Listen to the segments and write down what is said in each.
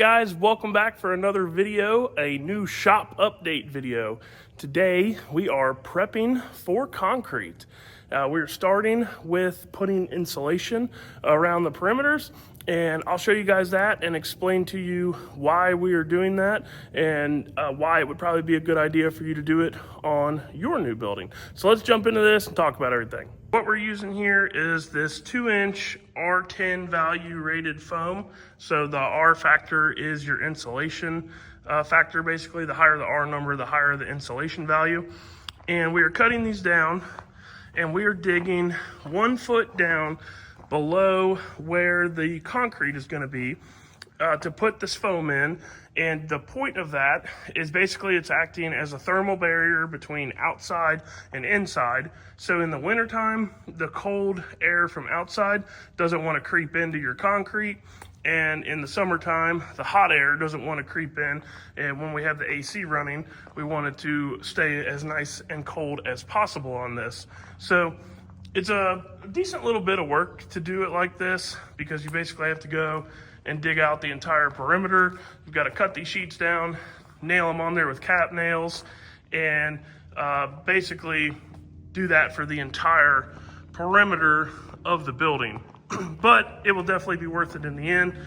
guys, welcome back for another video, a new shop update video. Today we are prepping for concrete. We're starting with putting insulation around the perimeters, and I'll show you guys that and explain to you why we are doing that and why it would probably be a good idea for you to do it on your new building. So let's jump into this and talk about everything. What we're using here is this 2-inch R10 value rated foam. So the R factor is your insulation factor. Basically, the higher the R number, the higher the insulation value. And we are cutting these down, and we are digging 1 foot down below where the concrete is going to be to put this foam in. And the point of that is basically it's acting as a thermal barrier between outside and inside. So in the wintertime, the cold air from outside doesn't want to creep into your concrete. And in the summertime, the hot air doesn't want to creep in. And when we have the AC running, we want it to stay as nice and cold as possible on this. So it's a decent little bit of work to do it like this, because you basically have to go and dig out the entire perimeter. You've got to cut these sheets down, nail them on there with cap nails, and basically do that for the entire perimeter of the building. But it will definitely be worth it in the end.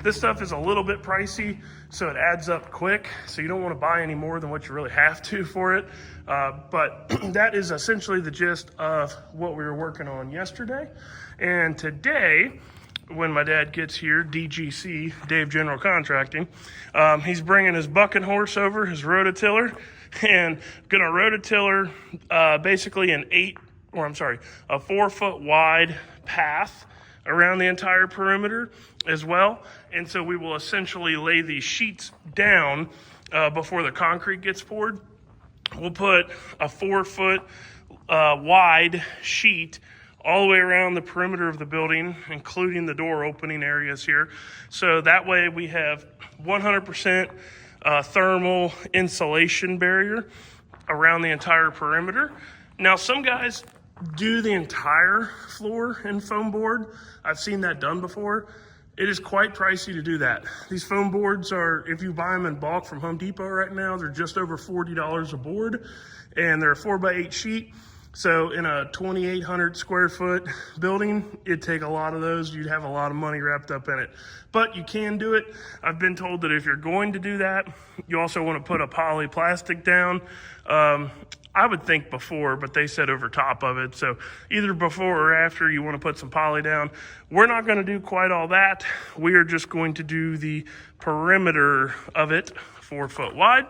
This stuff is a little bit pricey, so it adds up quick. So you don't want to buy any more than what you really have to for it. But that is essentially the gist of what we were working on yesterday. And today, when my dad gets here, DGC, Dave General Contracting, he's bringing his bucking horse over, his rototiller, and gonna rototiller basically a 4 foot wide path around the entire perimeter as well. And so we will essentially lay these sheets down before the concrete gets poured. We'll put a 4 foot wide sheet all the way around the perimeter of the building, including the door opening areas here. So that way we have 100% thermal insulation barrier around the entire perimeter. Now, some guys do the entire floor in foam board. I've seen that done before. It is quite pricey to do that. These foam boards are, if you buy them in bulk from Home Depot right now, they're just over $40 a board, and they're a 4x8 sheet. So in a 2,800 square foot building, it'd take a lot of those. You'd have a lot of money wrapped up in it, but you can do it. I've been told that if you're going to do that, you also want to put a poly plastic down. I would think before, but they said over top of it. So either before or after, you want to put some poly down. We're not going to do quite all that. We are just going to do the perimeter of it 4 foot wide.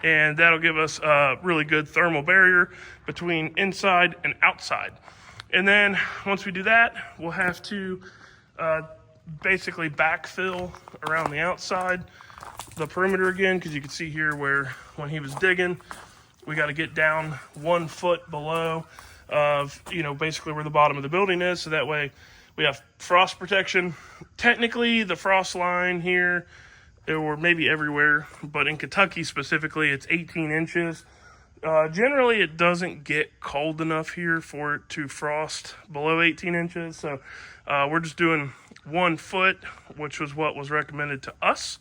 And that'll give us a really good thermal barrier between inside and outside. And then once we do that, we'll have to basically backfill around the outside, the perimeter again, because you can see here where when he was digging, we got to get down 1 foot below of, basically where the bottom of the building is. So that way we have frost protection. Technically, the frost line here, or maybe everywhere, but in Kentucky specifically, it's 18 inches. Generally, it doesn't get cold enough here for it to frost below 18 inches. So we're just doing 1 foot, which was what was recommended to us.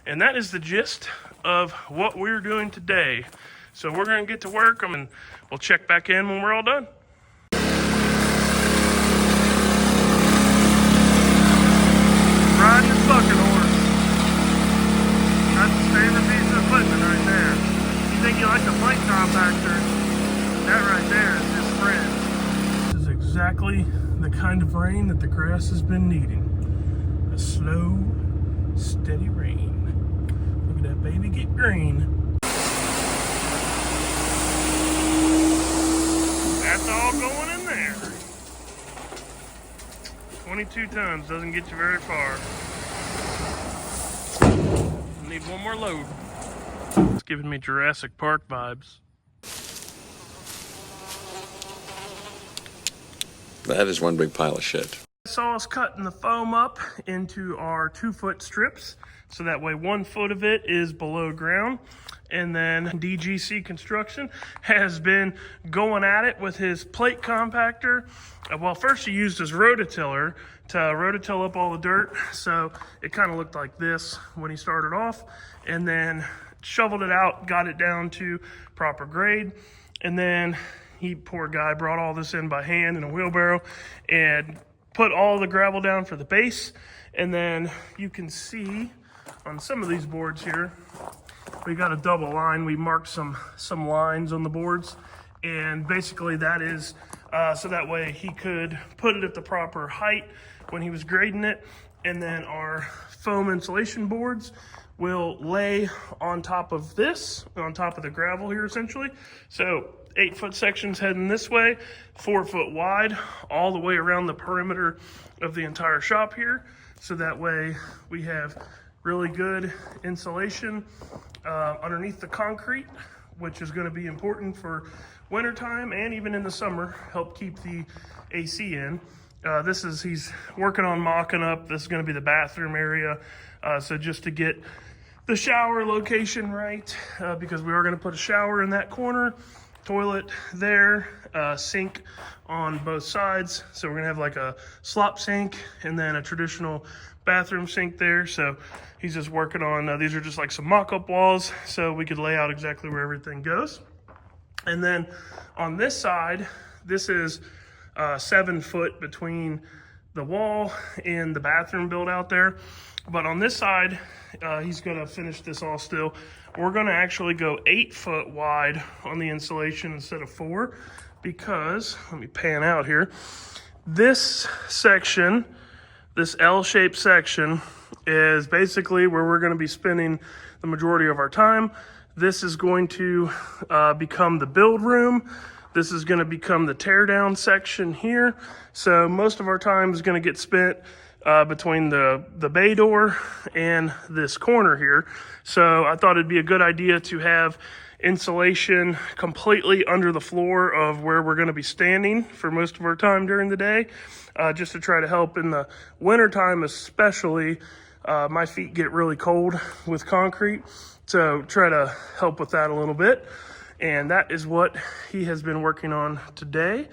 And that is the gist of what we're doing today. So we're going to get to work, and we'll check back in when we're all done. Riding the bucking horse. That's his favorite piece of equipment right there. You think you like the plate compactor? That right there is his friend. This is exactly the kind of rain that the grass has been needing. A slow, steady rain. Look at that baby get green. That's all going in there. 22 tons doesn't get you very far. Need one more load. It's giving me Jurassic Park vibes. That is one big pile of shit. Saw us cutting the foam up into our 2 foot strips. So that way 1 foot of it is below ground. And then DGC Construction has been going at it with his plate compactor. Well, first he used his rototiller to rototill up all the dirt. So it kind of looked like this when he started off, and then shoveled it out, got it down to proper grade. And then he, poor guy, brought all this in by hand in a wheelbarrow and put all the gravel down for the base. And then you can see on some of these boards here, we got a double line. We marked some lines on the boards, and basically that is so that way he could put it at the proper height when he was grading it. And then our foam insulation boards will lay on top of this, on top of the gravel here essentially. So 8-foot sections heading this way, 4 foot wide, all the way around the perimeter of the entire shop here. So that way we have really good insulation underneath the concrete, which is going to be important for wintertime and even in the summer, help keep the AC in. He's working on mocking up. This is going to be the bathroom area. So just to get the shower location right, because we are going to put a shower in that corner, toilet there, sink on both sides. So we're going to have like a slop sink and then a traditional bathroom sink there. So he's just working on, these are just like some mock-up walls so we could lay out exactly where everything goes. And then on this side, this is 7 foot between the wall and the bathroom build out there. But on this side, he's gonna finish this all still. We're gonna actually go 8 foot wide on the insulation instead of 4, because, let me pan out here. This section, this L-shaped section, is basically where we're gonna be spending the majority of our time. This is going to become the build room. This is gonna become the tear down section here. So most of our time is gonna get spent between the bay door and this corner here. So I thought it'd be a good idea to have insulation completely under the floor of where we're gonna be standing for most of our time during the day, just to try to help in the wintertime especially. My feet get really cold with concrete, so try to help with that a little bit. And that is what he has been working on today,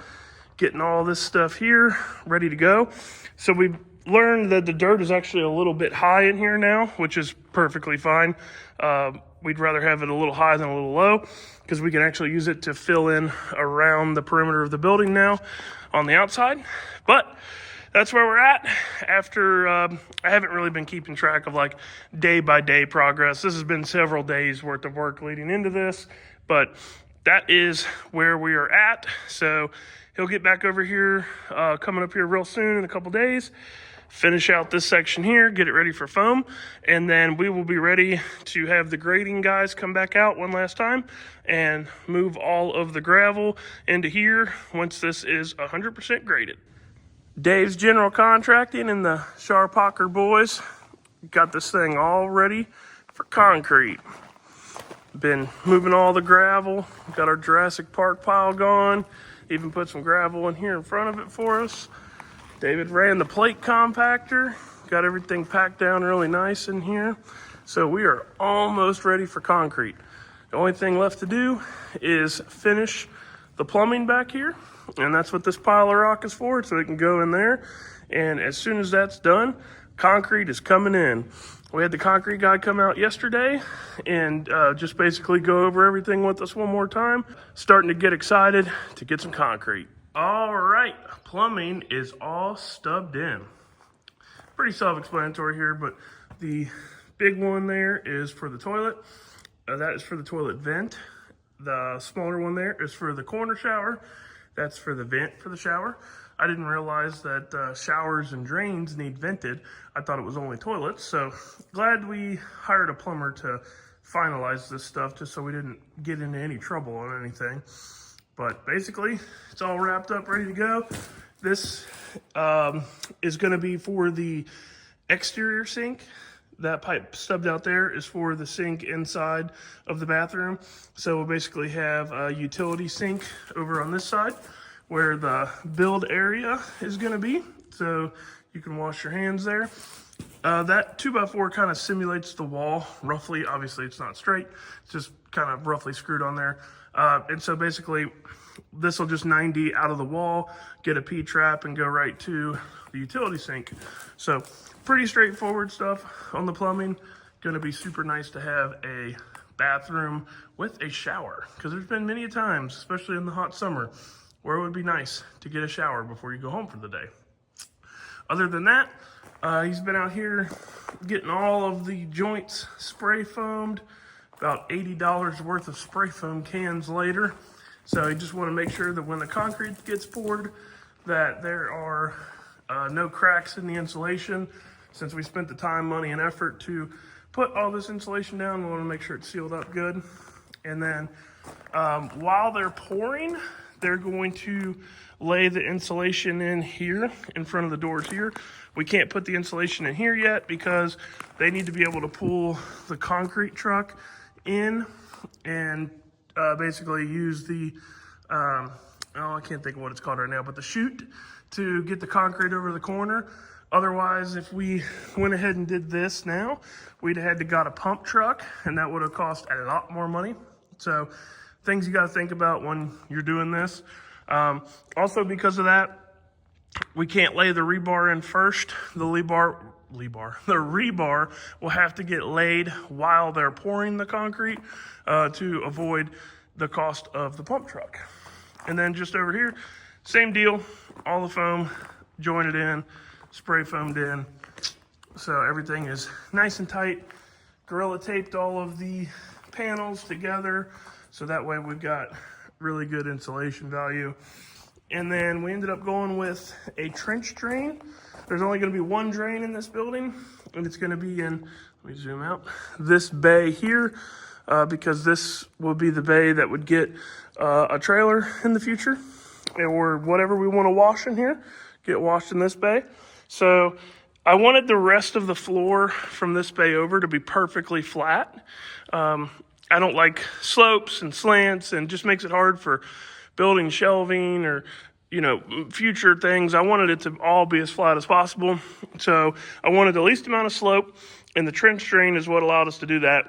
getting all this stuff here ready to go. So we learned that the dirt is actually a little bit high in here now, which is perfectly fine. We'd rather have it a little high than a little low, because we can actually use it to fill in around the perimeter of the building now on the outside. But that's where we're at after, I haven't really been keeping track of like day by day progress. This has been several days worth of work leading into this, but that is where we are at. So he'll get back over here, coming up here real soon in a couple days, finish out this section here, get it ready for foam, and then we will be ready to have the grading guys come back out one last time and move all of the gravel into here once this is 100% graded. Dave's General Contracting and the Sharpocker boys got this thing all ready for concrete. Been moving all the gravel, got our Jurassic Park pile gone, even put some gravel in here in front of it for us. David ran the plate compactor, got everything packed down really nice in here. So we are almost ready for concrete. The only thing left to do is finish the plumbing back here, and that's what this pile of rock is for, so it can go in there. And as soon as that's done, concrete is coming in. We had the concrete guy come out yesterday and just basically go over everything with us one more time. Starting to get excited to get some concrete. All right, plumbing is all stubbed in. Pretty self-explanatory here, but the big one there is for the toilet. That is for the toilet vent. The smaller one there is for the corner shower. That's for the vent for the shower. I didn't realize that showers and drains need vented. I thought it was only toilets. So glad we hired a plumber to finalize this stuff just so we didn't get into any trouble on anything. But basically, it's all wrapped up, ready to go. This is gonna be for the exterior sink. That pipe stubbed out there is for the sink inside of the bathroom. So we'll basically have a utility sink over on this side where the build area is gonna be. So you can wash your hands there. That 2x4 kind of simulates the wall roughly. Obviously, it's not straight. It's just kind of roughly screwed on there. And so basically, this will just 90 out of the wall, get a P-trap, and go right to the utility sink. So pretty straightforward stuff on the plumbing. Going to be super nice to have a bathroom with a shower, because there's been many times, especially in the hot summer, where it would be nice to get a shower before you go home for the day. Other than that, he's been out here getting all of the joints spray foamed, about $80 worth of spray foam cans later. So you just want to make sure that when the concrete gets poured, that there are no cracks in the insulation. Since we spent the time, money, and effort to put all this insulation down, we want to make sure it's sealed up good. And then while they're pouring, they're going to lay the insulation in here in front of the doors here. We can't put the insulation in here yet because they need to be able to pull the concrete truck in and basically use the, I can't think of what it's called right now, but the chute to get the concrete over the corner. Otherwise, if we went ahead and did this now, we'd have had to got a pump truck, and that would have cost a lot more money. So things you got to think about when you're doing this. Also, because of that, we can't lay the rebar in first. The rebar will have to get laid while they're pouring the concrete to avoid the cost of the pump truck. And then just over here, same deal, all the foam jointed in, spray foamed in. So everything is nice and tight. Gorilla taped all of the panels together, so that way we've got really good insulation value. And then we ended up going with a trench drain. There's only going to be one drain in this building, and it's going to be in, let me zoom out, this bay here, because this will be the bay that would get a trailer in the future, or whatever we want to wash in here, get washed in this bay. So I wanted the rest of the floor from this bay over to be perfectly flat. I don't like slopes and slants, and just makes it hard for building shelving or, future things. I wanted it to all be as flat as possible. So I wanted the least amount of slope, and the trench drain is what allowed us to do that.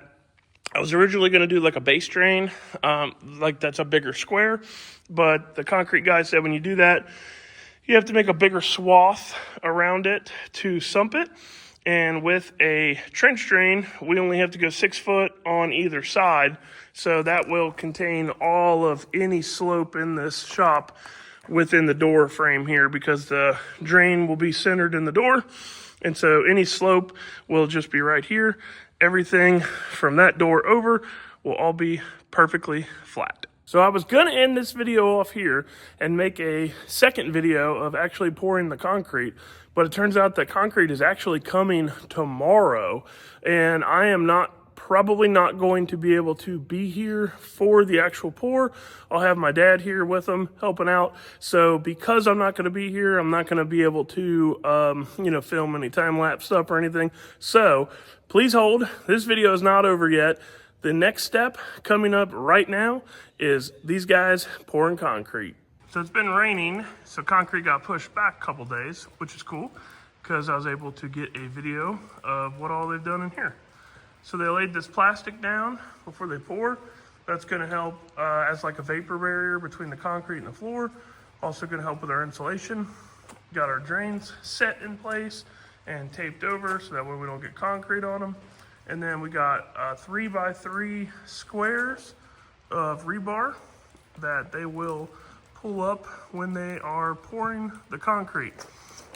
I was originally going to do like a base drain, like that's a bigger square, but the concrete guy said when you do that, you have to make a bigger swath around it to sump it. And with a trench drain, we only have to go 6 foot on either side. So that will contain all of any slope in this shop within the door frame here, because the drain will be centered in the door. And so any slope will just be right here. Everything from that door over will all be perfectly flat. So I was gonna end this video off here and make a second video of actually pouring the concrete, but it turns out that concrete is actually coming tomorrow, and I am probably not going to be able to be here for the actual pour. I'll have my dad here with him helping out. So because I'm not gonna be here, I'm not gonna be able to, film any time-lapse stuff or anything. So please hold, this video is not over yet. The next step coming up right now is these guys pouring concrete. So it's been raining, so concrete got pushed back a couple days, which is cool, because I was able to get a video of what all they've done in here. So they laid this plastic down before they pour. That's gonna help as like a vapor barrier between the concrete and the floor. Also gonna help with our insulation. Got our drains set in place and taped over so that way we don't get concrete on them. And then we got 3x3 squares of rebar that they will pull up when they are pouring the concrete.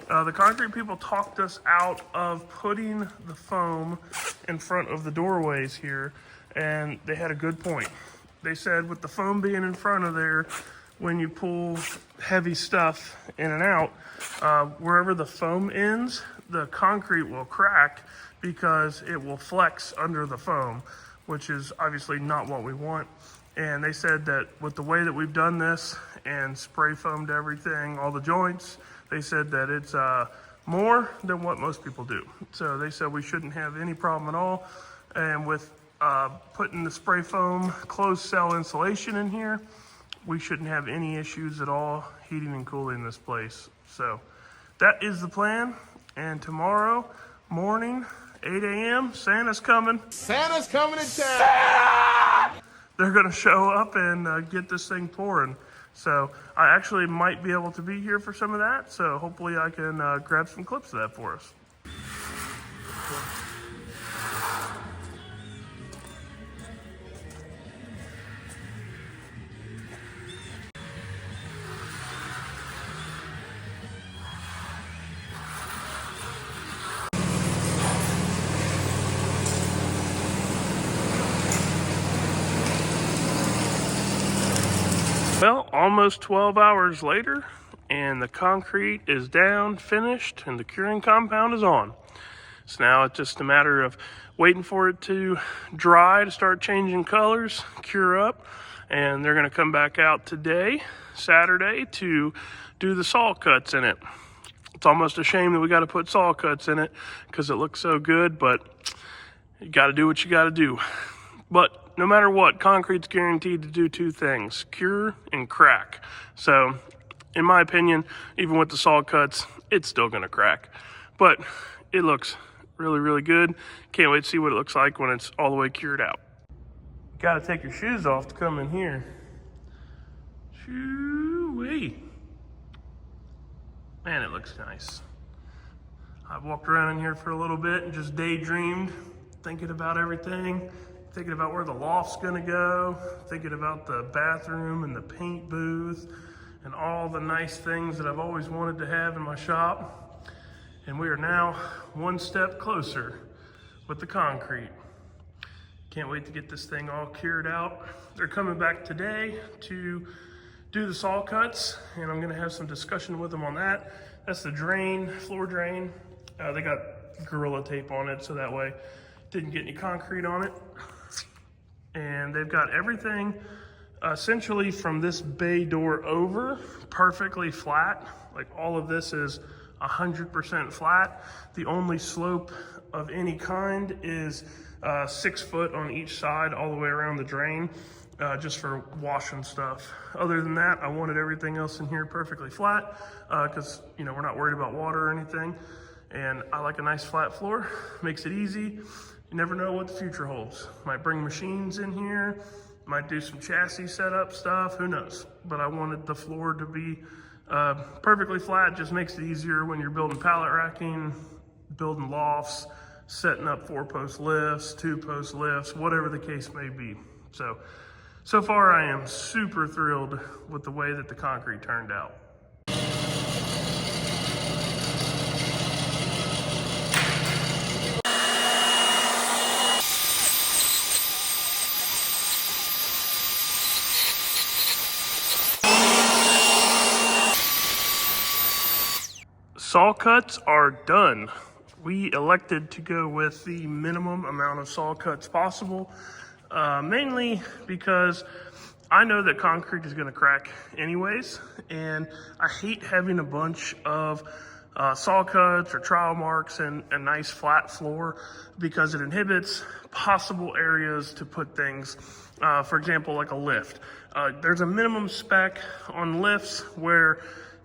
The concrete people talked us out of putting the foam in front of the doorways here, and they had a good point. They said with the foam being in front of there, when you pull heavy stuff in and out, wherever the foam ends, the concrete will crack because it will flex under the foam, which is obviously not what we want. And they said that with the way that we've done this and spray foamed everything, all the joints, they said that it's more than what most people do. So they said we shouldn't have any problem at all. And with putting the spray foam closed cell insulation in here, we shouldn't have any issues at all heating and cooling this place. So that is the plan. And tomorrow, morning, 8 a.m. Santa's coming. Santa's coming to town. They're gonna show up and get this thing pouring. So I actually might be able to be here for some of that. So hopefully I can grab some clips of that for us. Well, almost 12 hours later, and the concrete is down, finished, and the curing compound is on. So now it's just a matter of waiting for it to dry to start changing colors, cure up, and they're gonna come back out today, Saturday, to do the saw cuts in it. It's almost a shame that we gotta put saw cuts in it because it looks so good, but you gotta do what you gotta do. But no matter what, concrete's guaranteed to do two things, cure and crack. So in my opinion, even with the saw cuts, it's still gonna crack. But it looks really, really good. Can't wait to see what it looks like when it's all the way cured out. Gotta take your shoes off to come in here. Shoo-wee. Man, it looks nice. I've walked around in here for a little bit and just daydreamed, thinking about everything. Thinking about where the loft's gonna go, thinking about the bathroom and the paint booth and all the nice things that I've always wanted to have in my shop. And we are now one step closer with the concrete. Can't wait to get this thing all cured out. They're coming back today to do the saw cuts, and I'm gonna have some discussion with them on that. That's the drain, floor drain. They got Gorilla Tape on it, so that way it didn't get any concrete on it. And they've got everything essentially from this bay door over perfectly flat. Like all of this is 100% flat. The only slope of any kind is 6 foot on each side all the way around the drain, just for washing stuff. Other than that, I wanted everything else in here perfectly flat because we're not worried about water or anything. And I like a nice flat floor, makes it easy. You never know what the future holds. Might bring machines in here, might do some chassis setup stuff, who knows? But I wanted the floor to be perfectly flat. Just makes it easier when you're building pallet racking, building lofts, setting up 4-post lifts, 2-post lifts, whatever the case may be. So far I am super thrilled with the way that the concrete turned out. Saw cuts are done. We elected to go with the minimum amount of saw cuts possible, mainly because I know that concrete is gonna crack anyways, and I hate having a bunch of saw cuts or trowel marks and a nice flat floor because it inhibits possible areas to put things. For example, like a lift. There's a minimum spec on lifts where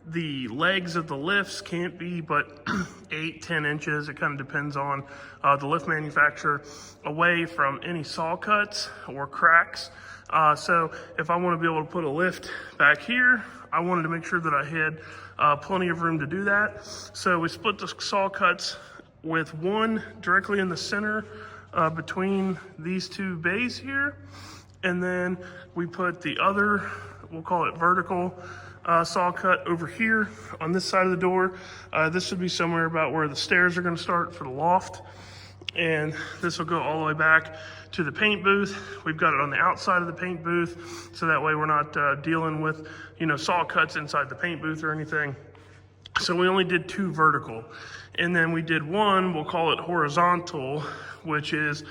the legs of the lifts can't be but 8-10 inches. It kind of depends on the lift manufacturer, away from any saw cuts or cracks. So if I want to be able to put a lift back here, I wanted to make sure that I had plenty of room to do that. So we split the saw cuts with one directly in the center between these two bays here. And then we put the other, we'll call it vertical, saw cut over here on this side of the door. This would be somewhere about where the stairs are going to start for the loft. And this will go all the way back to the paint booth. We've got it on the outside of the paint booth, so that way we're not dealing with, saw cuts inside the paint booth or anything. So we only did 2 vertical. And then we did one, we'll call it horizontal, which is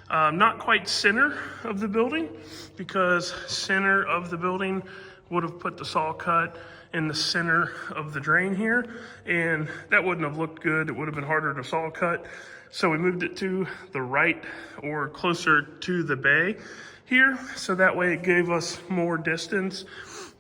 not quite center of the building, because center of the building would have put the saw cut in the center of the drain here, and that wouldn't have looked good. It would have been harder to saw cut. So we moved it to the right or closer to the bay here. So that way it gave us more distance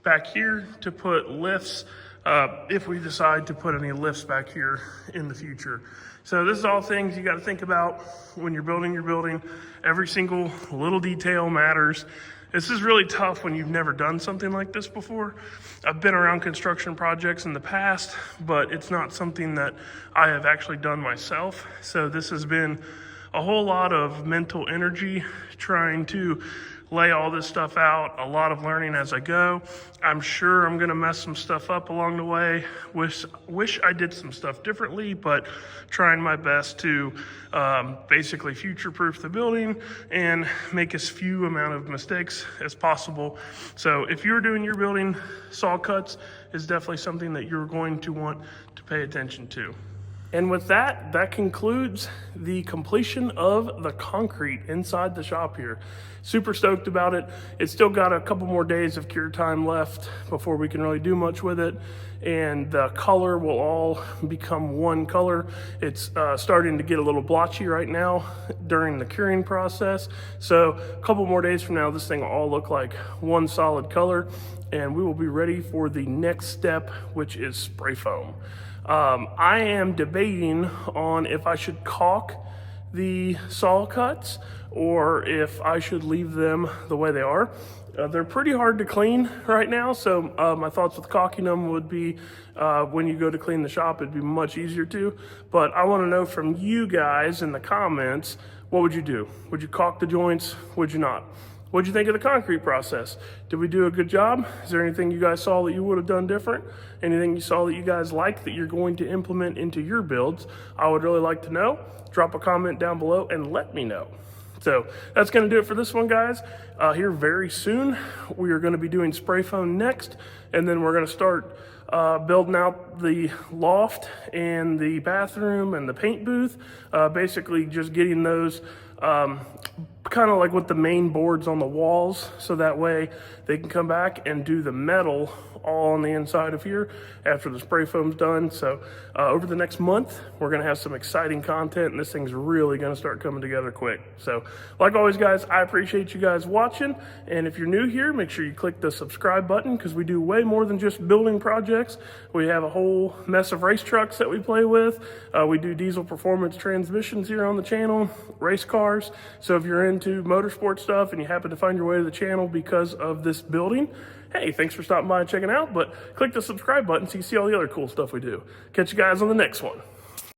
back here to put lifts if we decide to put any lifts back here in the future. So this is all things you got to think about when you're building your building. Every single little detail matters. This is really tough when you've never done something like this before. I've been around construction projects in the past, but it's not something that I have actually done myself. So this has been a whole lot of mental energy trying to lay all this stuff out, a lot of learning as I go. I'm sure I'm gonna mess some stuff up along the way. Wish I did some stuff differently, but trying my best to basically future-proof the building and make as few amount of mistakes as possible. So if you're doing your building, saw cuts is definitely something that you're going to want to pay attention to. And with that, that concludes the completion of the concrete inside the shop here. Super stoked about it. It's still got a couple more days of cure time left before we can really do much with it. And the color will all become one color. It's starting to get a little blotchy right now during the curing process. So a couple more days from now, this thing will all look like one solid color, and we will be ready for the next step, which is spray foam. I am debating on if I should caulk the saw cuts or if I should leave them the way they are. They're pretty hard to clean right now, so my thoughts with caulking them would be when you go to clean the shop, it'd be much easier to. But I want to know from you guys in the comments, what would you do? Would you caulk the joints? Would you not? What'd you think of the concrete process? Did we do a good job? Is there anything you guys saw that you would have done different? Anything you saw that you guys like that you're going to implement into your builds? I would really like to know. Drop a comment down below and let me know. So that's gonna do it for this one, guys. Here very soon, we are gonna be doing spray foam next, and then we're gonna start building out the loft and the bathroom and the paint booth. Basically just getting those kind of like with the main boards on the walls, so that way they can come back and do the metal all on the inside of here after the spray foam's done. So over the next month, we're gonna have some exciting content, and this thing's really gonna start coming together quick. So like always, guys, I appreciate you guys watching, and if you're new here, make sure you click the subscribe button, because we do way more than just building projects. We have a whole mess of race trucks that we play with. We do diesel performance transmissions here on the channel, race cars. So if you're into motorsport stuff and you happen to find your way to the channel because of this building, hey, thanks for stopping by and checking out, but click the subscribe button so you see all the other cool stuff we do. Catch you guys on the next one.